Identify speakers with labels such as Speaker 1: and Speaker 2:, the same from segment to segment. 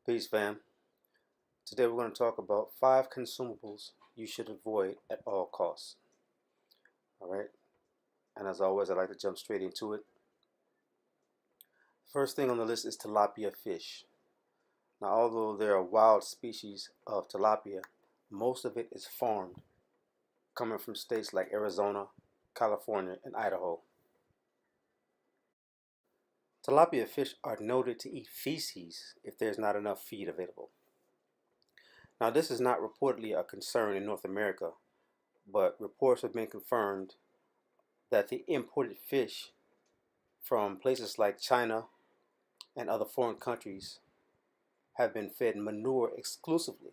Speaker 1: Peace, fam. Today we're going to talk about 5 consumables you should avoid at all costs. Alright? And as always, I like to jump straight into it. First thing on the list is tilapia fish. Now, although there are wild species of tilapia, most of it is farmed, coming from states like Arizona, California, and Idaho. Tilapia fish are noted to eat feces if there's not enough feed available. Now, this is not reportedly a concern in North America, but reports have been confirmed that the imported fish from places like China and other foreign countries have been fed manure exclusively.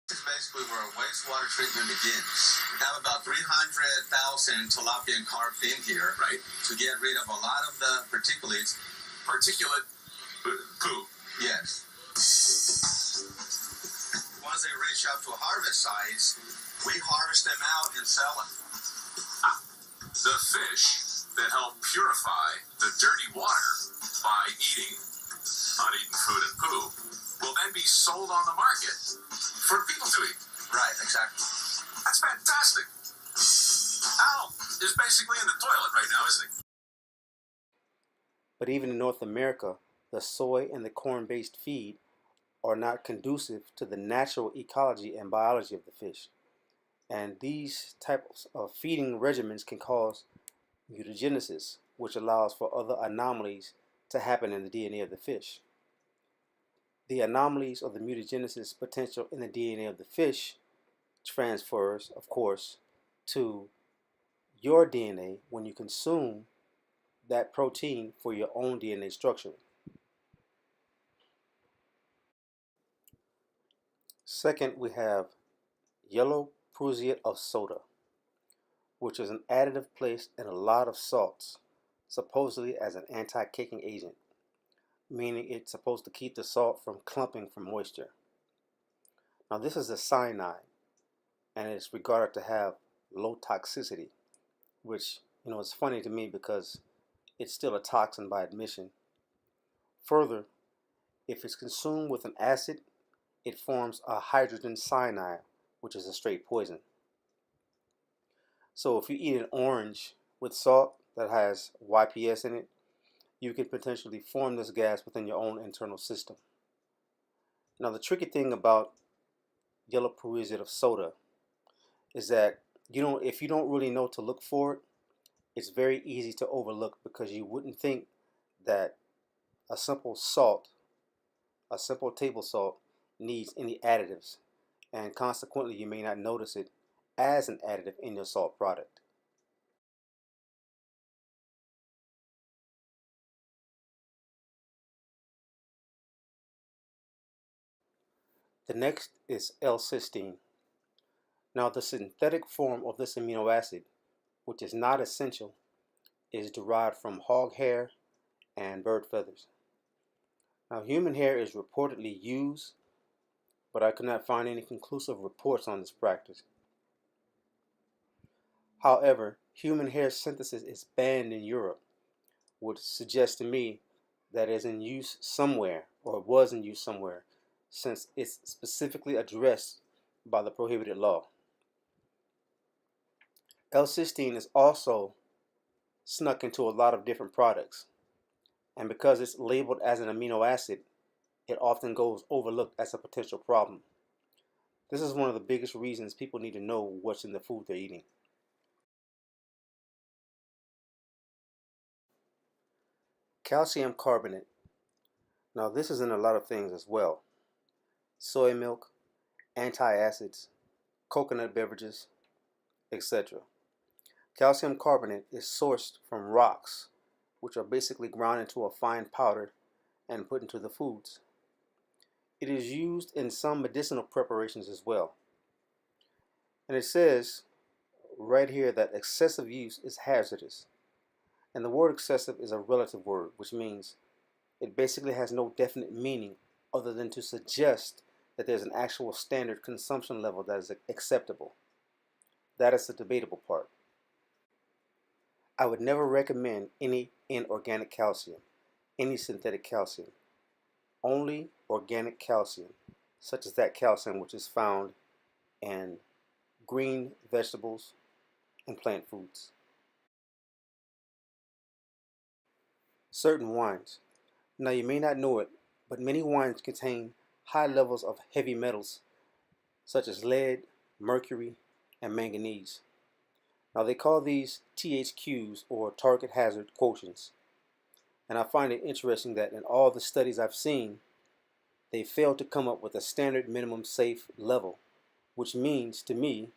Speaker 2: This is basically where wastewater treatment begins. We have about 300,000 tilapia and carp in here, right, to get rid of a lot of the particulates. Particulate poo. Yes. Once they reach up to harvest size, we harvest them out and sell them.
Speaker 3: The fish that help purify the dirty water by eating uneaten food and poo will then be sold on the market for people to eat.
Speaker 2: Right, exactly.
Speaker 3: That's fantastic. Al is basically in the toilet right now, isn't he?
Speaker 1: But even in North America, the soy and the corn-based feed are not conducive to the natural ecology and biology of the fish. And these types of feeding regimens can cause mutagenesis, which allows for other anomalies to happen in the DNA of the fish. The anomalies or the mutagenesis potential in the DNA of the fish transfers, of course, to your DNA when you consume that protein for your own DNA structure. Second, we have yellow prussiate of soda, which is an additive placed in a lot of salts, supposedly as an anti-caking agent, meaning it's supposed to keep the salt from clumping from moisture. Now, this is a cyanide, and it's regarded to have low toxicity, which, is funny to me because it's still a toxin by admission. Further, if it's consumed with an acid, it forms a hydrogen cyanide, which is a straight poison. So if you eat an orange with salt that has YPS in it, you can potentially form this gas within your own internal system. Now, the tricky thing about yellow prussiate of soda is that if you don't really know to look for it, it's very easy to overlook because you wouldn't think that a simple table salt, needs any additives, and consequently you may not notice it as an additive in your salt product. The next is lcysteine. Now, the synthetic form of this amino acid, which is not essential, is derived from hog hair and bird feathers. Now, human hair is reportedly used, but I could not find any conclusive reports on this practice. However, human hair synthesis is banned in Europe, which suggests to me that it is in use somewhere, or was in use somewhere, since it's specifically addressed by the prohibited law. L-cysteine is also snuck into a lot of different products, and because it's labeled as an amino acid, it often goes overlooked as a potential problem. This is one of the biggest reasons people need to know what's in the food they're eating. Calcium carbonate. Now, this is in a lot of things as well. Soy milk, antacids, coconut beverages, etc. Calcium carbonate is sourced from rocks, which are basically ground into a fine powder and put into the foods. It is used in some medicinal preparations as well. And it says right here that excessive use is hazardous. And the word excessive is a relative word, which means it basically has no definite meaning other than to suggest that there's an actual standard consumption level that is acceptable. That is the debatable part. I would never recommend any inorganic calcium, any synthetic calcium. Only organic calcium, such as that calcium which is found in green vegetables and plant foods. Certain wines. Now you may not know it, but many wines contain high levels of heavy metals such as lead, mercury, and manganese. Now they call these THQs, or target hazard quotients. And I find it interesting that in all the studies I've seen, they failed to come up with a standard minimum safe level, which means to me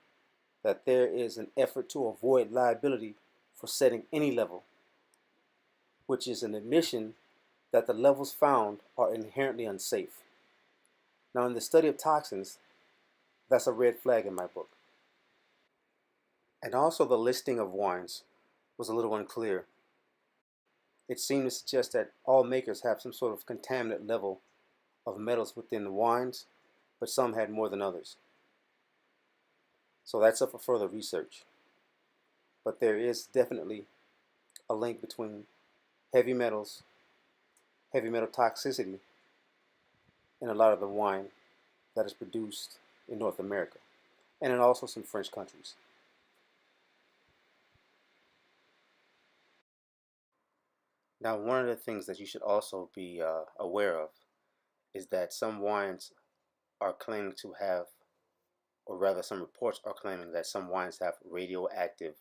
Speaker 1: that there is an effort to avoid liability for setting any level, which is an admission that the levels found are inherently unsafe. Now in the study of toxins, that's a red flag in my book. And also the listing of wines was a little unclear. It seemed to suggest that all makers have some sort of contaminant level of metals within the wines, but some had more than others. So that's up for further research. But there is definitely a link between heavy metals, heavy metal toxicity, in a lot of the wine that is produced in North America, and in also some French countries. Now, one of the things that you should also be aware of is that some wines are claiming to have, or rather some reports are claiming that some wines have radioactive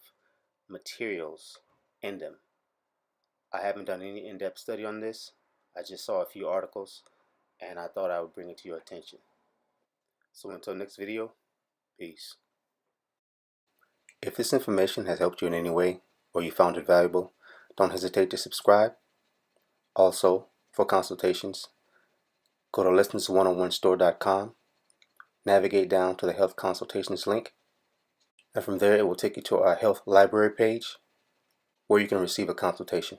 Speaker 1: materials in them. I haven't done any in-depth study on this. I just saw a few articles and I thought I would bring it to your attention. So until next video, peace. If this information has helped you in any way or you found it valuable, don't hesitate to subscribe. Also, for consultations, go to lessons101store.com, navigate down to the health consultations link, and from there it will take you to our health library page where you can receive a consultation.